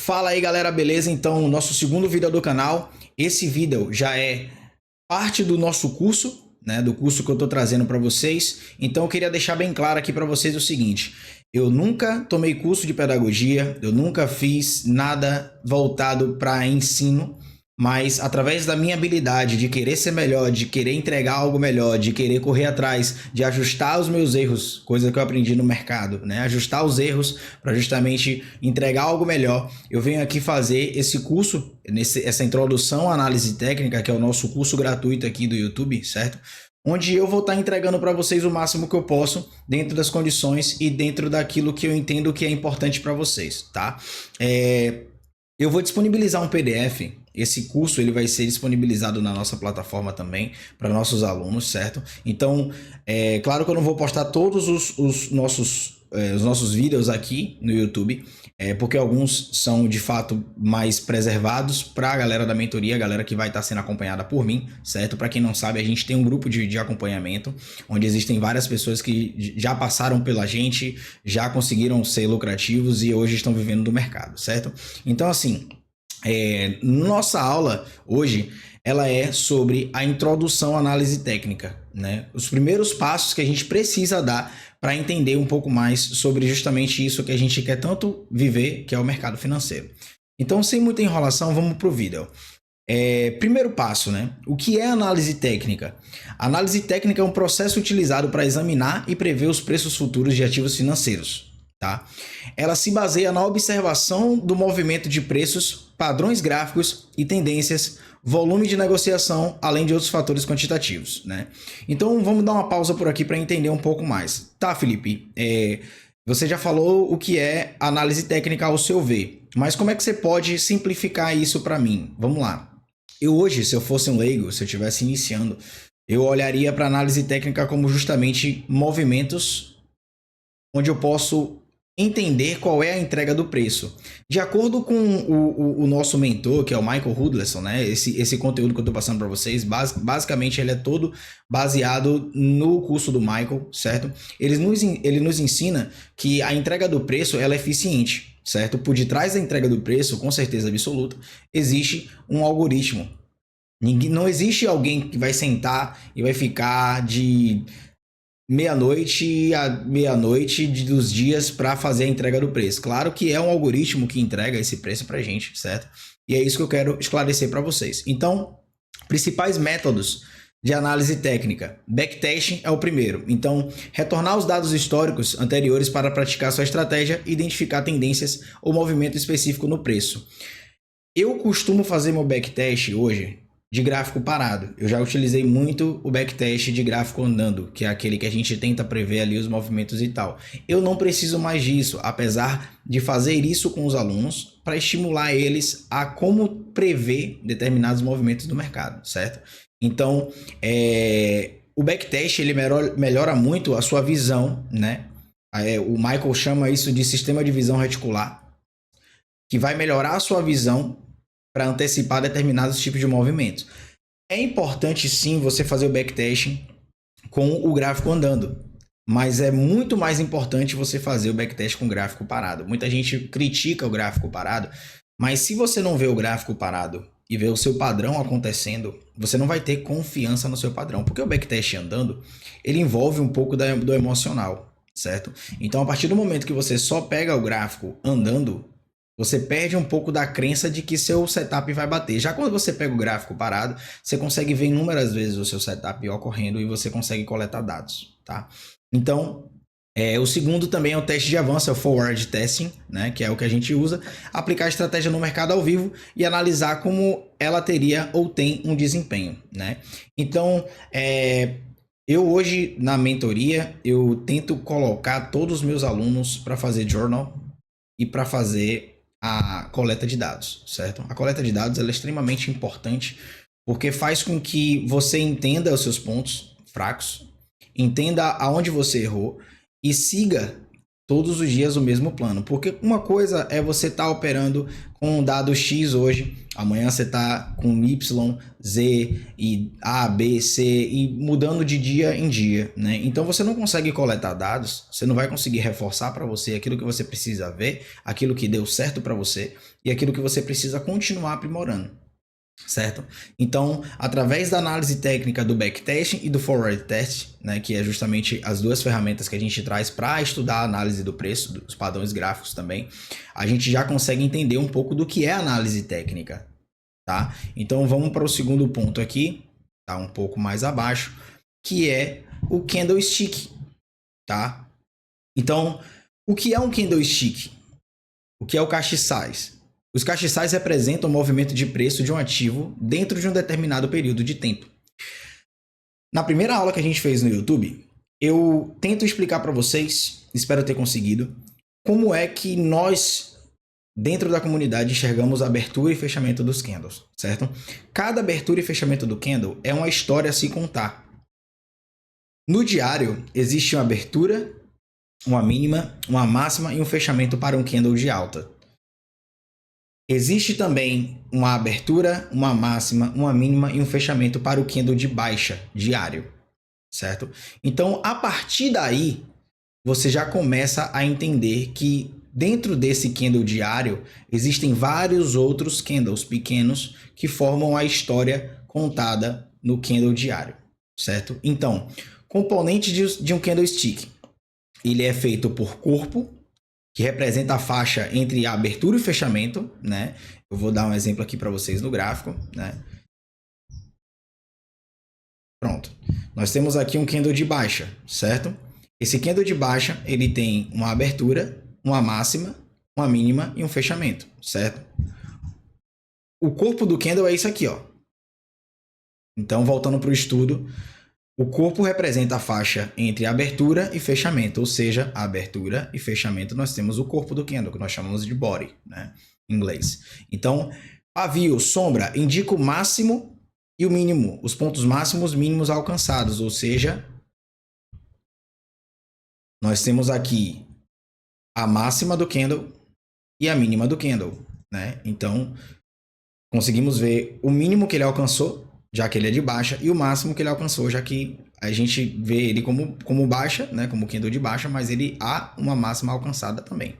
Fala aí galera, beleza? Então, nosso segundo vídeo do canal. Esse vídeo já é parte do nosso curso, né? Do curso que eu tô trazendo para vocês. Então, eu queria deixar bem claro aqui para vocês o seguinte: eu nunca tomei curso de pedagogia, eu nunca fiz nada voltado para ensino, mas através da minha habilidade de querer ser melhor, de querer entregar algo melhor, de querer correr atrás, de ajustar os meus erros, coisa que eu aprendi no mercado, né? Ajustar os erros para justamente entregar algo melhor. Eu venho aqui fazer esse curso, essa introdução à análise técnica, que é o nosso curso gratuito aqui do YouTube, certo? Onde eu vou estar entregando para vocês o máximo que eu posso, dentro das condições e dentro daquilo que eu entendo que é importante para vocês, tá? Eu vou disponibilizar um PDF. Esse curso ele vai ser disponibilizado na nossa plataforma também para nossos alunos, certo? Então, claro que eu não vou postar todos os nossos vídeos aqui no YouTube, porque alguns são de fato mais preservados para a galera da mentoria, a galera que vai estar sendo acompanhada por mim, certo? Para quem não sabe, a gente tem um grupo de acompanhamento, onde existem várias pessoas que já passaram pela gente, já conseguiram ser lucrativos e hoje estão vivendo do mercado, certo? Então, assim, nossa aula hoje ela é sobre a introdução à análise técnica, né? Os primeiros passos que a gente precisa dar para entender um pouco mais sobre justamente isso que a gente quer tanto viver, que é o mercado financeiro. Então, sem muita enrolação, vamos para o vídeo. Primeiro passo, né? O que é análise técnica? A análise técnica é um processo utilizado para examinar e prever os preços futuros de ativos financeiros. Tá? Ela se baseia na observação do movimento de preços, padrões gráficos e tendências, volume de negociação, além de outros fatores quantitativos, né? Então vamos dar uma pausa por aqui para entender um pouco mais. Tá, Felipe? Você já falou o que é análise técnica ao seu ver, mas como é que você pode simplificar isso para mim? Vamos lá. Eu hoje, se eu fosse um leigo, se eu estivesse iniciando, eu olharia para análise técnica como justamente movimentos onde eu posso entender qual é a entrega do preço. De acordo com o nosso mentor, que é o Michael Hudson, né? Esse conteúdo que eu estou passando para vocês, basicamente ele é todo baseado no curso do Michael, certo? Ele nos ensina que a entrega do preço ela é eficiente, certo? Por detrás da entrega do preço, com certeza absoluta, existe um algoritmo. Não existe alguém que vai sentar e vai ficar de meia-noite a meia-noite dos dias para fazer a entrega do preço. Claro que é um algoritmo que entrega esse preço para a gente, certo? E é isso que eu quero esclarecer para vocês. Então, principais métodos de análise técnica. Backtesting é o primeiro. Então, retornar os dados históricos anteriores para praticar sua estratégia e identificar tendências ou movimento específico no preço. Eu costumo fazer meu backtest hoje de gráfico parado. Eu já utilizei muito o backtest de gráfico andando, que é aquele que a gente tenta prever ali os movimentos e tal. Eu não preciso mais disso, apesar de fazer isso com os alunos para estimular eles a como prever determinados movimentos do mercado, certo? Então, o backtest ele melhora muito a sua visão, né? O Michael chama isso de sistema de visão reticular, que vai melhorar a sua visão para antecipar determinados tipos de movimentos. É importante sim você fazer o backtesting com o gráfico andando, mas é muito mais importante você fazer o backtest com o gráfico parado. Muita gente critica o gráfico parado, mas se você não vê o gráfico parado e vê o seu padrão acontecendo, você não vai ter confiança no seu padrão, porque o backtest andando, ele envolve um pouco do emocional, certo? Então, a partir do momento que você só pega o gráfico andando, você perde um pouco da crença de que seu setup vai bater. Já quando você pega o gráfico parado, você consegue ver inúmeras vezes o seu setup ocorrendo e você consegue coletar dados, tá? Então, o segundo também é o teste de avanço, é o forward testing, né? Que é o que a gente usa, aplicar a estratégia no mercado ao vivo e analisar como ela teria ou tem um desempenho, né? Então, eu hoje na mentoria, eu tento colocar todos os meus alunos para fazer journal e para fazer a coleta de dados, certo? A coleta de dados ela é extremamente importante porque faz com que você entenda os seus pontos fracos, entenda aonde você errou e siga todos os dias o mesmo plano. Porque uma coisa é você estar operando com um dado X hoje, amanhã você está com Y, Z e A, B, C e mudando de dia em dia, né? Então você não consegue coletar dados, você não vai conseguir reforçar para você aquilo que você precisa ver, aquilo que deu certo para você e aquilo que você precisa continuar aprimorando. Certo? Então, através da análise técnica do backtesting e do forward test, né, que é justamente as duas ferramentas que a gente traz para estudar a análise do preço, dos padrões gráficos também, a gente já consegue entender um pouco do que é análise técnica, tá? Então, vamos para o segundo ponto aqui, tá um pouco mais abaixo, que é o candlestick, tá? Então, o que é um candlestick? O que é o castiçais? Os castiçais representam o movimento de preço de um ativo dentro de um determinado período de tempo. Na primeira aula que a gente fez no YouTube, eu tento explicar para vocês, espero ter conseguido, como é que nós, dentro da comunidade, enxergamos a abertura e fechamento dos candles, certo? Cada abertura e fechamento do candle é uma história a se contar. No diário, existe uma abertura, uma mínima, uma máxima e um fechamento para um candle de alta. Existe também uma abertura, uma máxima, uma mínima e um fechamento para o candle de baixa diário, certo? Então, a partir daí, você já começa a entender que dentro desse candle diário existem vários outros candles pequenos que formam a história contada no candle diário, certo? Então, componente de um candlestick, ele é feito por corpo, que representa a faixa entre a abertura e o fechamento, né? Eu vou dar um exemplo aqui para vocês no gráfico, né? Pronto. Nós temos aqui um candle de baixa, certo? Esse candle de baixa, ele tem uma abertura, uma máxima, uma mínima e um fechamento, certo? O corpo do candle é isso aqui, ó. Então, voltando para o estudo, o corpo representa a faixa entre abertura e fechamento, ou seja, a abertura e fechamento nós temos o corpo do candle, que nós chamamos de body, né, em inglês. Então, pavio, sombra, indica o máximo e o mínimo, os pontos máximos mínimos alcançados, ou seja, nós temos aqui a máxima do candle e a mínima do candle, né? Então, conseguimos ver o mínimo que ele alcançou, já que ele é de baixa, e o máximo que ele alcançou, já que a gente vê ele como baixa, né, como candle de baixa, mas ele há uma máxima alcançada também.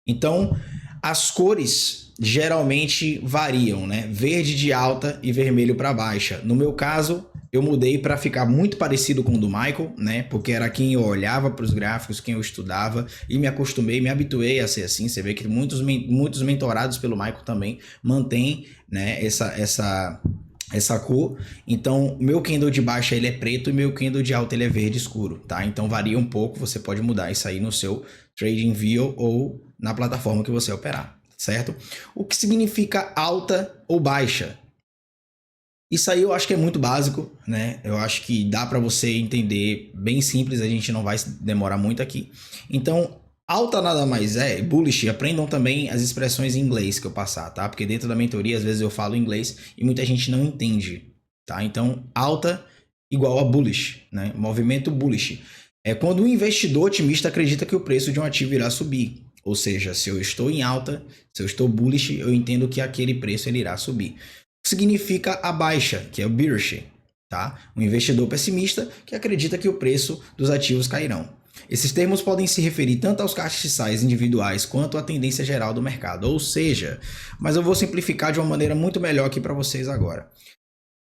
Então, as cores geralmente variam, né? Verde de alta e vermelho para baixa. No meu caso, eu mudei para ficar muito parecido com o do Michael, né? Porque era quem eu olhava para os gráficos, quem eu estudava e me acostumei, me habituei a ser assim. Você vê que muitos mentorados pelo Michael também mantêm, né, essa cor. Então, meu candle de baixa ele é preto e meu candle de alta ele é verde escuro, tá? Então varia um pouco, você pode mudar isso aí no seu TradingView ou na plataforma que você operar, certo? O que significa alta ou baixa? Isso aí eu acho que é muito básico, né? Eu acho que dá para você entender bem simples, a gente não vai demorar muito aqui. Então, alta nada mais é, bullish, aprendam também as expressões em inglês que eu passar, tá? Porque dentro da mentoria, às vezes eu falo inglês e muita gente não entende, tá? Então, alta igual a bullish, né? Movimento bullish. É quando o investidor otimista acredita que o preço de um ativo irá subir. Ou seja, se eu estou em alta, se eu estou bullish, eu entendo que aquele preço ele irá subir. Significa a baixa, que é o bearish, tá? Um investidor pessimista que acredita que o preço dos ativos cairão. Esses termos podem se referir tanto aos castiçais individuais quanto à tendência geral do mercado, ou seja, mas eu vou simplificar de uma maneira muito melhor aqui para vocês agora.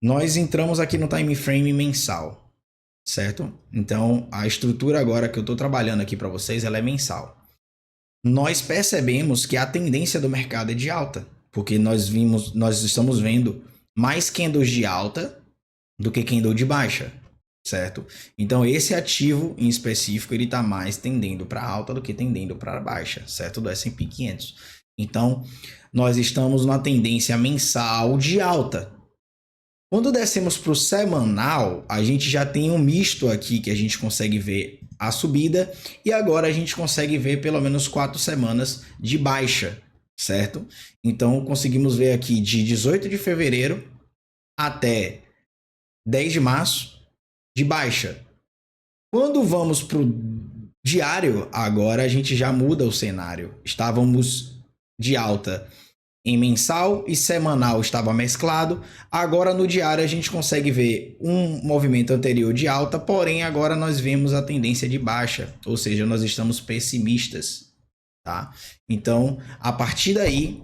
Nós entramos aqui no time frame mensal, certo? Então, a estrutura agora que eu estou trabalhando aqui para vocês, ela é mensal. Nós percebemos que a tendência do mercado é de alta, porque nós estamos vendo mais candles de alta do que candle de baixa, certo? Então esse ativo em específico ele está mais tendendo para alta do que tendendo para baixa, certo? Do S&P 500. Então nós estamos numa tendência mensal de alta. Quando descemos para o semanal, a gente já tem um misto aqui que a gente consegue ver a subida e agora a gente consegue ver pelo menos 4 semanas de baixa, certo? Então conseguimos ver aqui de 18 de fevereiro até 10 de março de baixa. Quando vamos para o Diário, agora a gente já muda o cenário. Estávamos de alta em mensal e semanal estava mesclado. Agora no diário a gente consegue ver um movimento anterior de alta, porém agora nós vemos a tendência de baixa, ou seja, nós estamos pessimistas, tá? Então, a partir daí,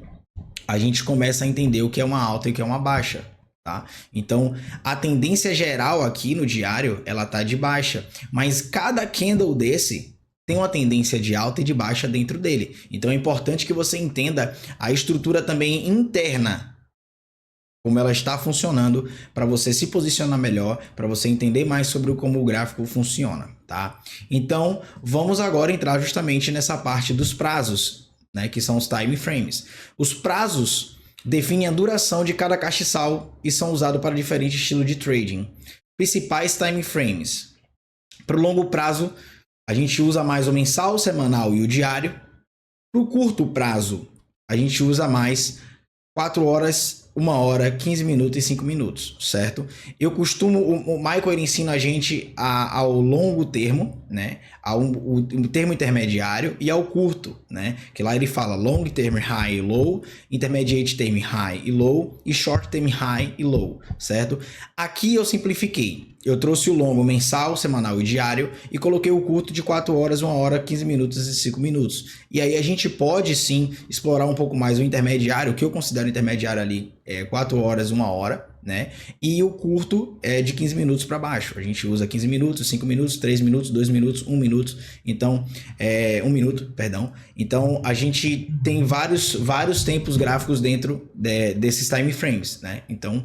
a gente começa a entender o que é uma alta e o que é uma baixa. Tá? Então, a tendência geral aqui no diário, ela tá de baixa, mas cada candle desse tem uma tendência de alta e de baixa dentro dele. Então, é importante que você entenda a estrutura também interna, como ela está funcionando, para você se posicionar melhor, para você entender mais sobre como o gráfico funciona, tá? Então, vamos agora entrar justamente nessa parte dos prazos, né, que são os time frames. Os prazos definem a duração de cada castiçal e são usados para diferentes estilos de trading. Principais time frames. Para o longo prazo, a gente usa mais o mensal, o semanal e o diário. Para o curto prazo, a gente usa mais 4 horas, 1 hora, 15 minutos e 5 minutos, certo? Eu costumo, o Michael ele ensina a gente ao longo termo, né? O termo intermediário e ao curto, né? Que lá ele fala long term high e low, intermediate term high e low e short term high e low, certo? Aqui eu simplifiquei. Eu trouxe o longo mensal, semanal e diário e coloquei o curto de 4 horas, 1 hora, 15 minutos e 5 minutos. E aí a gente pode sim explorar um pouco mais o intermediário, o que eu considero intermediário ali é 4 horas, 1 hora, né? E o curto é de 15 minutos para baixo. A gente usa 15 minutos, 5 minutos, 3 minutos, 2 minutos, 1 minuto. Então, 1 minuto, perdão. Então, a gente tem vários tempos gráficos dentro desses time frames, né? Então,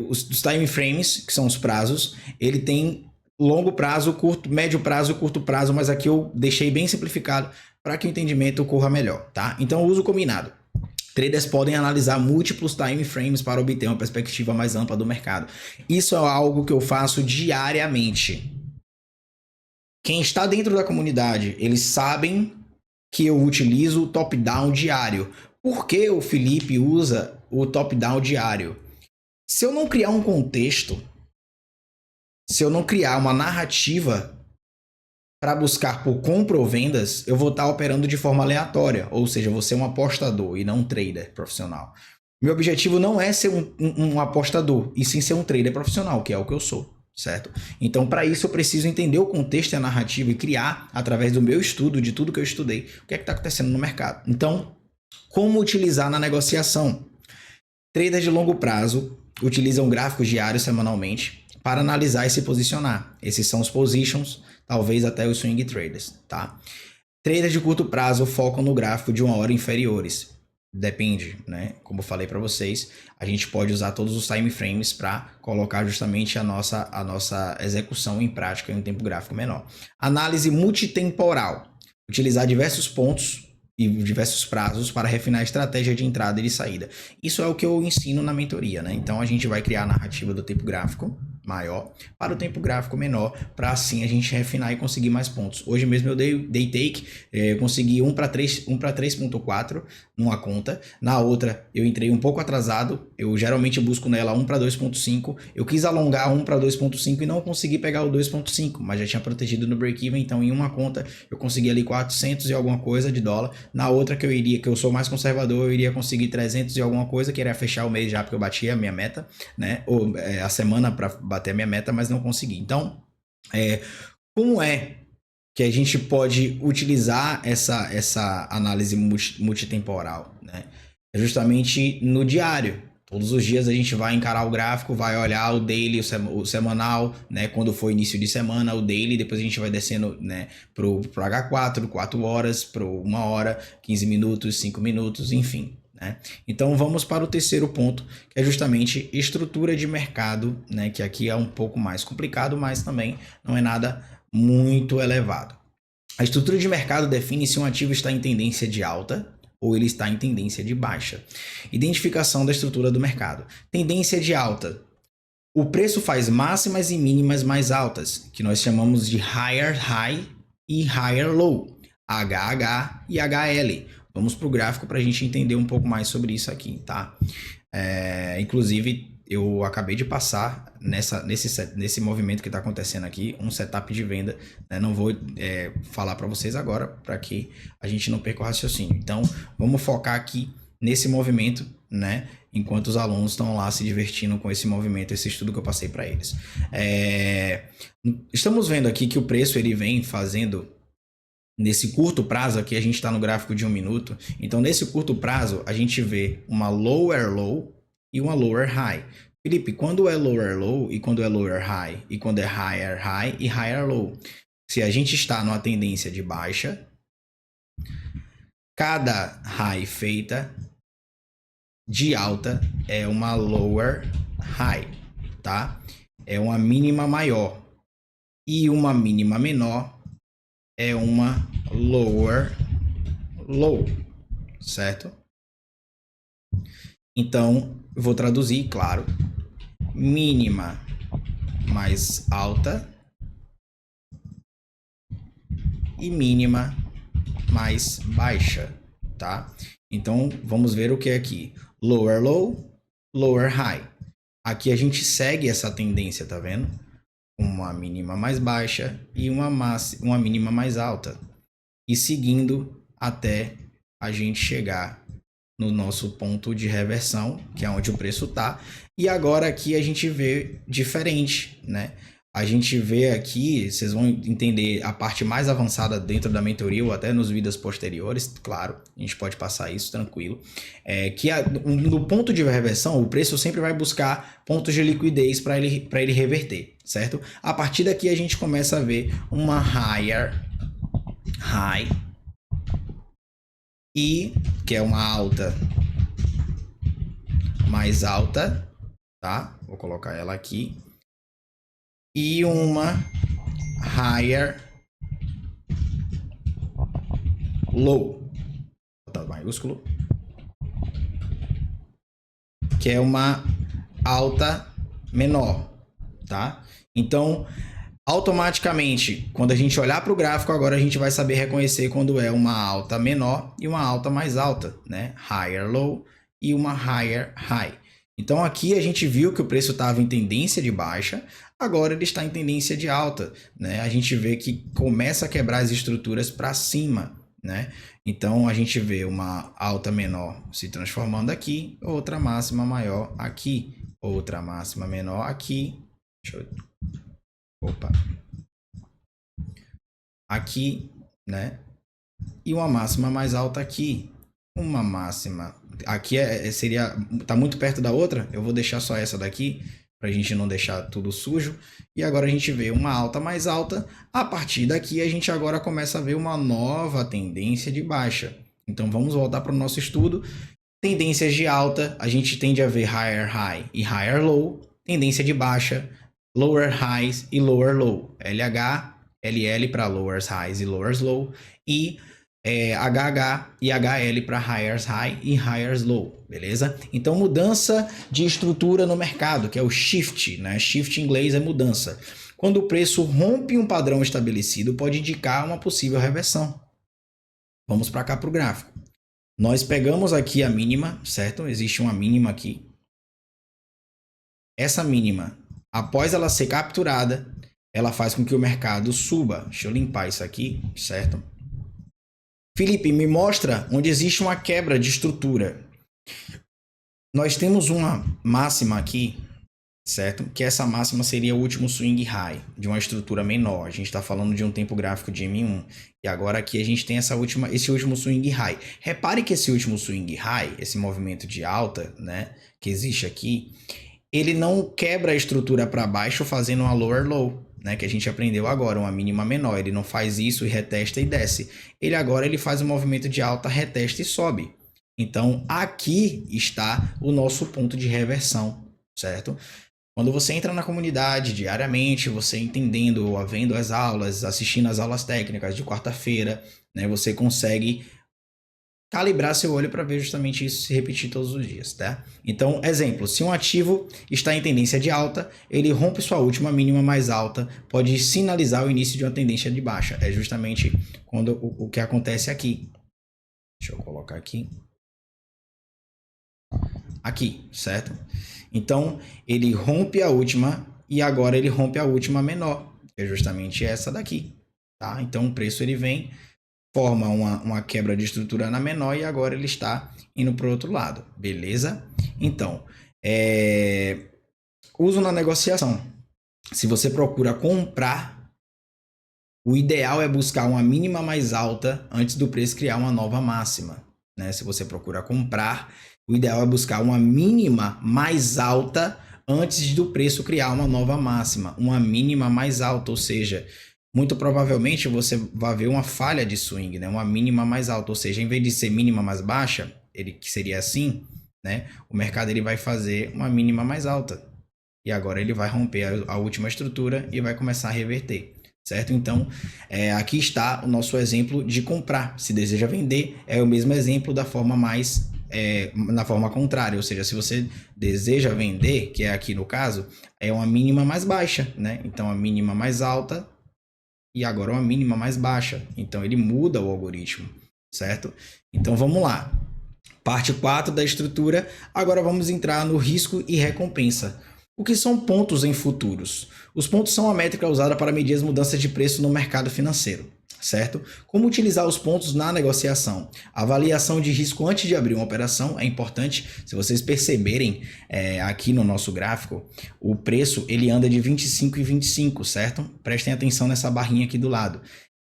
os time frames, que são os prazos, ele tem longo prazo, curto, médio prazo, curto prazo, mas aqui eu deixei bem simplificado para que o entendimento ocorra melhor, tá? Então, uso combinado. Traders podem analisar múltiplos time frames para obter uma perspectiva mais ampla do mercado. Isso é algo que eu faço diariamente. Quem está dentro da comunidade, eles sabem que eu utilizo o top-down diário. Por que o Felipe usa o top-down diário? Se eu não criar um contexto, se eu não criar uma narrativa para buscar por compra ou vendas, eu vou estar operando de forma aleatória, ou seja, eu vou ser um apostador e não um trader profissional. Meu objetivo não é ser um apostador, e sim ser um trader profissional, que é o que eu sou, certo? Então, para isso, eu preciso entender o contexto e a narrativa e criar, através do meu estudo, de tudo que eu estudei, o que é que está acontecendo no mercado. Então, como utilizar na negociação? Traders de longo prazo utilizam gráficos diários semanalmente para analisar e se posicionar. Esses são os positions, talvez até os swing traders, tá? Traders de curto prazo focam no gráfico de 1 hora inferiores. Depende, né? Como eu falei para vocês, a gente pode usar todos os time frames para colocar justamente a nossa execução em prática em um tempo gráfico menor. Análise multitemporal. Utilizar diversos pontos e diversos prazos para refinar a estratégia de entrada e de saída. Isso é o que eu ensino na mentoria, né? Então a gente vai criar a narrativa do tempo gráfico maior para o tempo gráfico menor, para assim a gente refinar e conseguir mais pontos. Hoje mesmo eu dei day take, consegui 1 para 3.4 numa conta, na outra eu entrei um pouco atrasado, eu geralmente busco nela 1 para 2.5, eu quis alongar 1 para 2.5 e não consegui pegar o 2.5, mas já tinha protegido no break-even, então em uma conta eu consegui ali 400 e alguma coisa de dólar, na outra que eu sou mais conservador, eu iria conseguir 300 e alguma coisa, que era fechar o mês já porque eu bati a minha meta, né, ou a semana para bater a minha meta, mas não consegui. Então, como é que a gente pode utilizar essa análise multitemporal, né? É justamente no diário. Todos os dias a gente vai encarar o gráfico, vai olhar o daily, o semanal, né? Quando for início de semana, o daily, depois a gente vai descendo, né, pro H4, 4 horas, pro 1 hora, 15 minutos, 5 minutos, enfim. Né? Então vamos para o terceiro ponto, que é justamente estrutura de mercado, né? Que aqui é um pouco mais complicado, mas também não é nada muito elevado. A estrutura de mercado define se um ativo está em tendência de alta ou ele está em tendência de baixa. Identificação da estrutura do mercado. Tendência de alta. O preço faz máximas e mínimas mais altas, que nós chamamos de higher high e higher low, HH e HL. Vamos para o gráfico para a gente entender um pouco mais sobre isso aqui, tá? Inclusive, eu acabei de passar nesse movimento que está acontecendo aqui, um setup de venda, né? Não vou falar para vocês agora, para que a gente não perca o raciocínio. Então, vamos focar aqui nesse movimento, né? Enquanto os alunos estão lá se divertindo com esse movimento, esse estudo que eu passei para eles. Estamos vendo aqui que o preço ele vem fazendo nesse curto prazo. Aqui a gente está no gráfico de 1 minuto. Então, nesse curto prazo, a gente vê uma lower low e uma lower high. Felipe, quando é lower low e quando é lower high? E quando é higher high e higher low? Se a gente está numa tendência de baixa, cada high feita de alta é uma lower high, tá? É uma mínima maior. E uma mínima menor é uma lower low, certo? Então, eu vou traduzir, claro. Mínima mais alta e mínima mais baixa, tá? Então, vamos ver o que é aqui. Lower low, lower high. Aqui a gente segue essa tendência, tá vendo? Uma mínima mais baixa e uma mínima mais alta. E seguindo até a gente chegar no nosso ponto de reversão, que é onde o preço está. E agora aqui a gente vê diferente, né? A gente vê aqui, vocês vão entender a parte mais avançada dentro da mentoria ou até nos vídeos posteriores, claro, a gente pode passar isso tranquilo, que no ponto de reversão, o preço sempre vai buscar pontos de liquidez para ele reverter, certo? A partir daqui a gente começa a ver uma higher high, e que é uma alta mais alta, tá? Vou colocar ela aqui. E uma higher low, tá maiúsculo, que é uma alta menor, tá? Então, automaticamente, quando a gente olhar para o gráfico, agora a gente vai saber reconhecer quando é uma alta menor e uma alta mais alta, né? Higher low e uma higher high. Então aqui a gente viu que o preço estava em tendência de baixa, agora ele está em tendência de alta, né? A gente vê que começa a quebrar as estruturas para cima, né? Então a gente vê uma alta menor se transformando aqui, outra máxima maior aqui, outra máxima menor aqui. Deixa eu... Opa. Aqui, né? E uma máxima mais alta aqui. Uma máxima aqui tá muito perto da outra. Eu vou deixar só essa daqui para a gente não deixar tudo sujo. E agora a gente vê uma alta mais alta. A partir daqui a gente agora começa a ver uma nova tendência de baixa. Então vamos voltar para o nosso estudo. Tendências de alta, a gente tende a ver higher high e higher low. Tendência de baixa, lower highs e lower low. LH, LL para lowers highs e lowers low. E HH e HL para highers high e highers low, beleza? Então mudança de estrutura no mercado, que é o shift, né? Shift em inglês é mudança. Quando o preço rompe um padrão estabelecido, pode indicar uma possível reversão. Vamos para cá para o gráfico. Nós pegamos aqui a mínima, certo? Existe uma mínima aqui. Essa mínima, após ela ser capturada, ela faz com que o mercado suba. Deixa eu limpar isso aqui, certo? Felipe, me mostra onde existe uma quebra de estrutura. Nós temos uma máxima aqui, certo? Que essa máxima seria o último swing high de uma estrutura menor. A gente está falando de um tempo gráfico de M1. E agora aqui a gente tem esse último swing high. Repare que esse último swing high, esse movimento de alta, né, que existe aqui, ele não quebra a estrutura para baixo fazendo uma lower low, né, que a gente aprendeu agora, uma mínima menor. Ele não faz isso e retesta e desce. Ele faz um movimento de alta, retesta e sobe. Então, aqui está o nosso ponto de reversão, certo? Quando você entra na comunidade diariamente, você entendendo, vendo as aulas, assistindo as aulas técnicas de quarta-feira, né, você consegue calibrar seu olho para ver justamente isso se repetir todos os dias, tá? Então, exemplo, se um ativo está em tendência de alta, ele rompe sua última mínima mais alta, pode sinalizar o início de uma tendência de baixa. É justamente quando o que acontece aqui. Deixa eu colocar aqui. aqui, certo? Então, ele rompe a última e agora ele rompe a última menor, que é justamente essa daqui, tá? Então, o preço ele vem, forma uma quebra de estrutura na menor e agora ele está indo para o outro lado, beleza? Então, uso na negociação. Se você procura comprar, o ideal é buscar uma mínima mais alta antes do preço criar uma nova máxima, né? Se você procura comprar, o ideal é buscar uma mínima mais alta antes do preço criar uma nova máxima, uma mínima mais alta, ou seja, muito provavelmente você vai ver uma falha de swing, né? Uma mínima mais alta, ou seja, em vez de ser mínima mais baixa, ele que seria assim, né? O mercado ele vai fazer uma mínima mais alta e agora ele vai romper a última estrutura e vai começar a reverter. Certo? Então, aqui está o nosso exemplo de comprar. Se deseja vender, é o mesmo exemplo da forma mais na forma contrária, ou seja, se você deseja vender, que é aqui no caso, é uma mínima mais baixa, né? Então, a mínima mais alta e agora uma mínima mais baixa. Então, ele muda o algoritmo, certo? Então, vamos lá. Parte 4 da estrutura. Agora vamos entrar no risco e recompensa. O que são pontos em futuros? Os pontos são a métrica usada para medir as mudanças de preço no mercado financeiro, certo? Como utilizar os pontos na negociação? A avaliação de risco antes de abrir uma operação é importante. Se vocês perceberem aqui no nosso gráfico, o preço ele anda de 25 e 25, certo? Prestem atenção nessa barrinha aqui do lado.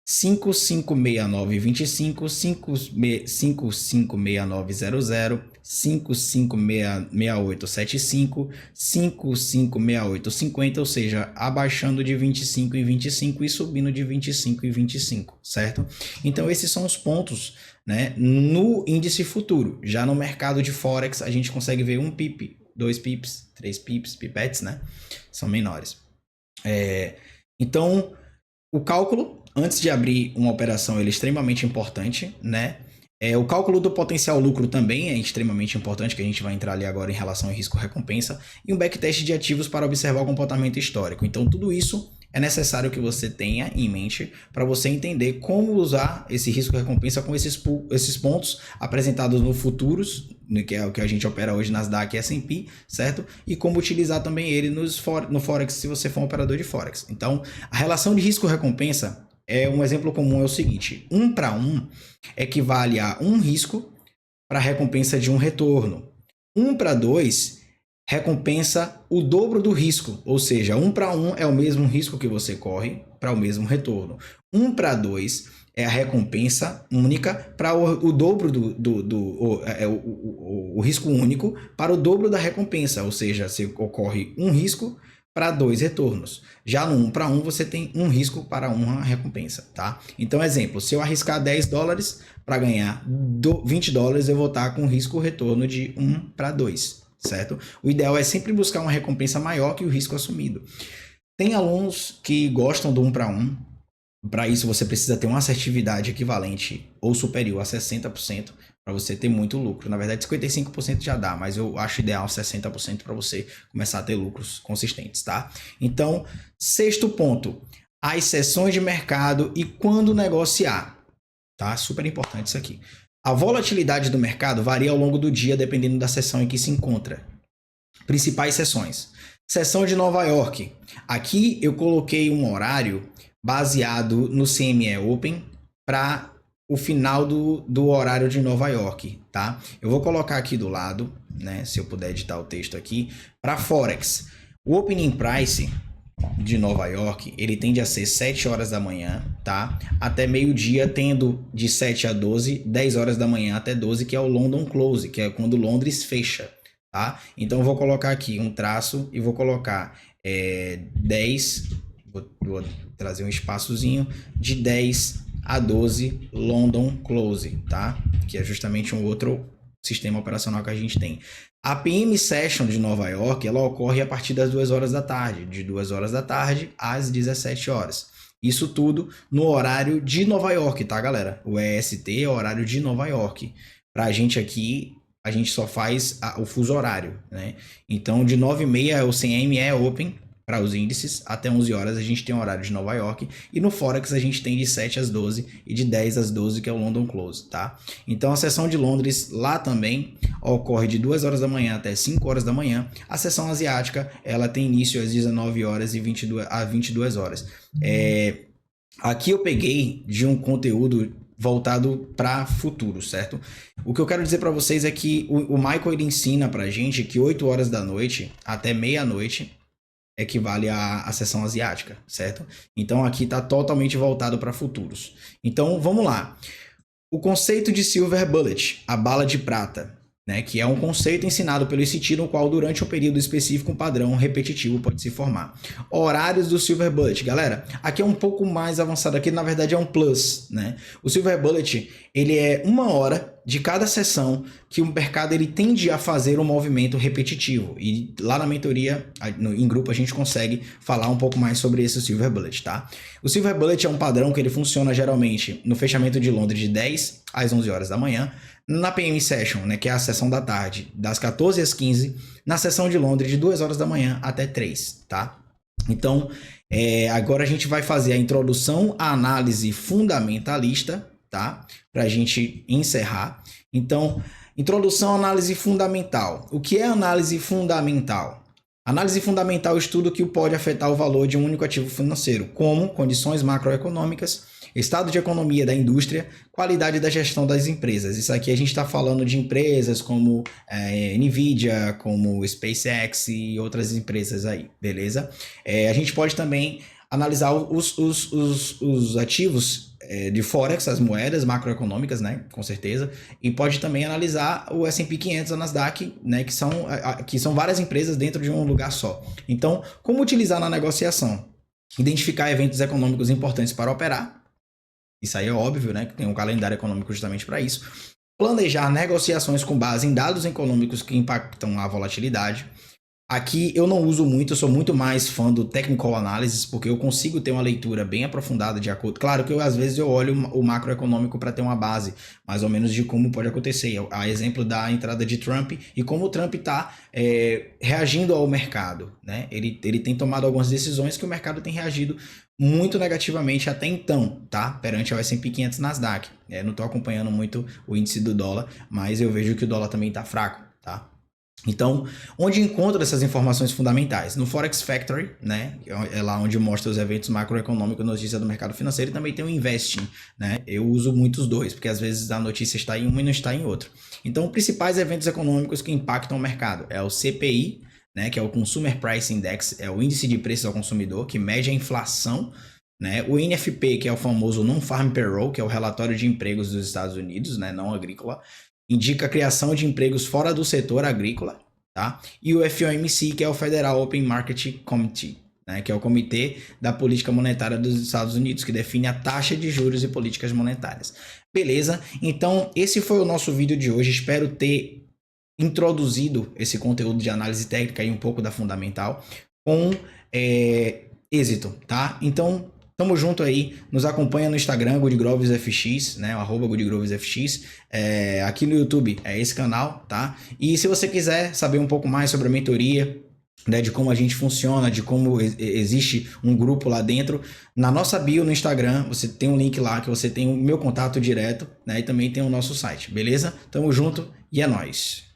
556925, 556900, 556875, 556850, ou seja, abaixando de 25 em 25 e subindo de 25 em 25, certo? Então esses são os pontos, né, no índice futuro. Já no mercado de Forex a gente consegue ver 1 pip, 2 pips, 3 pips, pipettes, né? São menores. Então o cálculo antes de abrir uma operação ele é extremamente importante, né? O cálculo do potencial lucro também é extremamente importante, que a gente vai entrar ali agora em relação ao risco-recompensa, e um backtest de ativos para observar o comportamento histórico. Então, tudo isso é necessário que você tenha em mente para você entender como usar esse risco-recompensa com esses pontos apresentados no futuros, que é o que a gente opera hoje Nasdaq e S&P, certo? E como utilizar também ele no Forex, se você for um operador de Forex. Então, a relação de risco-recompensa um exemplo comum é o seguinte: 1 para 1 equivale a um risco para a recompensa de um retorno. 1 para 2 recompensa o dobro do risco, ou seja, 1 para 1 é o mesmo risco que você corre para o mesmo retorno. 1 para 2 é a recompensa única para o dobro o risco único para o dobro da recompensa, ou seja, você ocorre um risco para 2 retornos. Já no 1 para 1 você tem um risco para uma recompensa, tá? Então, exemplo, se eu arriscar $10 para ganhar $20, eu vou estar com um risco-retorno de 1 para 2, certo? O ideal é sempre buscar uma recompensa maior que o risco assumido. Tem alunos que gostam do 1 para 1. Para isso você precisa ter uma assertividade equivalente ou superior a 60%. Para você ter muito lucro. Na verdade, 55% já dá, mas eu acho ideal 60% para você começar a ter lucros consistentes, tá? Então, 6º ponto, as sessões de mercado e quando negociar, tá? Super importante isso aqui. A volatilidade do mercado varia ao longo do dia, dependendo da sessão em que se encontra. Principais sessões. Sessão de Nova York. Aqui eu coloquei um horário baseado no CME Open para o final do horário de Nova York, tá? Eu vou colocar aqui do lado, né, se eu puder editar o texto aqui, para Forex. O Opening Price de Nova York, ele tende a ser 7 horas da manhã, tá? Até meio-dia, tendo de 7 a 12, 10 horas da manhã até 12, que é o London Close, que é quando Londres fecha, tá? Então eu vou colocar aqui um traço e vou colocar 10, vou trazer um espaçozinho de 10 a 12 London Close, tá? Que é justamente um outro sistema operacional que a gente tem. A PM Session de Nova York, ela ocorre a partir das 2 horas da tarde, de 2 horas da tarde às 17 horas. Isso tudo no horário de Nova York, tá, galera? O EST é o horário de Nova York. Pra gente aqui, a gente só faz o fuso horário, né? Então, de 9h30 é o CME Open, para os índices, até 11 horas a gente tem o horário de Nova York, e no Forex a gente tem de 7 às 12 e de 10 às 12, que é o London Close, tá? Então a sessão de Londres lá também ocorre de 2 horas da manhã até 5 horas da manhã. A sessão asiática, ela tem início às 19 horas e 22 horas. Aqui eu peguei de um conteúdo voltado para futuro, certo? O que eu quero dizer para vocês é que o Michael ele ensina pra gente que 8 horas da noite até meia-noite equivale à sessão asiática, certo? Então aqui está totalmente voltado para futuros. Então vamos lá. O conceito de Silver Bullet, a bala de prata, né, que é um conceito ensinado pelo ICT no qual durante um período específico um padrão repetitivo pode se formar. Horários do Silver Bullet, galera, aqui é um pouco mais avançado, aqui na verdade é um plus, né? O Silver Bullet, ele é 1 hora de cada sessão que o mercado ele tende a fazer um movimento repetitivo, e lá na mentoria, em grupo, a gente consegue falar um pouco mais sobre esse Silver Bullet, tá? O Silver Bullet é um padrão que ele funciona geralmente no fechamento de Londres de 10 às 11 horas da manhã, na PM Session, né, que é a sessão da tarde, das 14 às 15, na sessão de Londres de 2 horas da manhã até 3, tá? Então, agora a gente vai fazer a introdução à análise fundamentalista, tá? Para a gente encerrar. Então, introdução à análise fundamental. O que é análise fundamental? Análise fundamental é o estudo que pode afetar o valor de um único ativo financeiro, como condições macroeconômicas, estado de economia da indústria, qualidade da gestão das empresas. Isso aqui a gente está falando de empresas como Nvidia, como SpaceX e outras empresas aí, beleza? A gente pode também analisar os ativos de Forex, as moedas macroeconômicas, né, com certeza, e pode também analisar o S&P 500, a Nasdaq, né, que são várias empresas dentro de um lugar só. Então, como utilizar na negociação? Identificar eventos econômicos importantes para operar. Isso aí é óbvio, né, que tem um calendário econômico justamente para isso. Planejar negociações com base em dados econômicos que impactam a volatilidade. Aqui eu não uso muito, eu sou muito mais fã do Technical Analysis, porque eu consigo ter uma leitura bem aprofundada de acordo. Claro que às vezes eu olho o macroeconômico para ter uma base, mais ou menos, de como pode acontecer. A exemplo da entrada de Trump e como o Trump está reagindo ao mercado, né? Ele tem tomado algumas decisões que o mercado tem reagido muito negativamente até então, tá? Perante ao S&P 500 Nasdaq. Não estou acompanhando muito o índice do dólar, mas eu vejo que o dólar também está fraco, tá? Então, onde encontro essas informações fundamentais? No Forex Factory, né? É lá onde mostra os eventos macroeconômicos, notícia do mercado financeiro, e também tem o Investing, né? Eu uso muito os dois, porque às vezes a notícia está em um e não está em outro. Então, principais eventos econômicos que impactam o mercado é o CPI, né? Que é o Consumer Price Index, é o índice de preços ao consumidor, que mede a inflação, né? O NFP, que é o famoso Non-Farm Payroll, que é o relatório de empregos dos Estados Unidos, né? Não agrícola, indica a criação de empregos fora do setor agrícola, tá? E o FOMC, que é o Federal Open Market Committee, né? Que é o Comitê da Política Monetária dos Estados Unidos, que define a taxa de juros e políticas monetárias. Beleza? Então, esse foi o nosso vídeo de hoje. Espero ter introduzido esse conteúdo de análise técnica e um pouco da fundamental com êxito, tá? Então, tamo junto aí, nos acompanha no Instagram, GoodGrovesFX, né, o @GoodGrovesFX, aqui no YouTube é esse canal, tá? E se você quiser saber um pouco mais sobre a mentoria, né, de como a gente funciona, de como existe um grupo lá dentro, na nossa bio no Instagram, você tem um link lá que você tem o meu contato direto, né, e também tem o nosso site, beleza? Tamo junto e é nóis!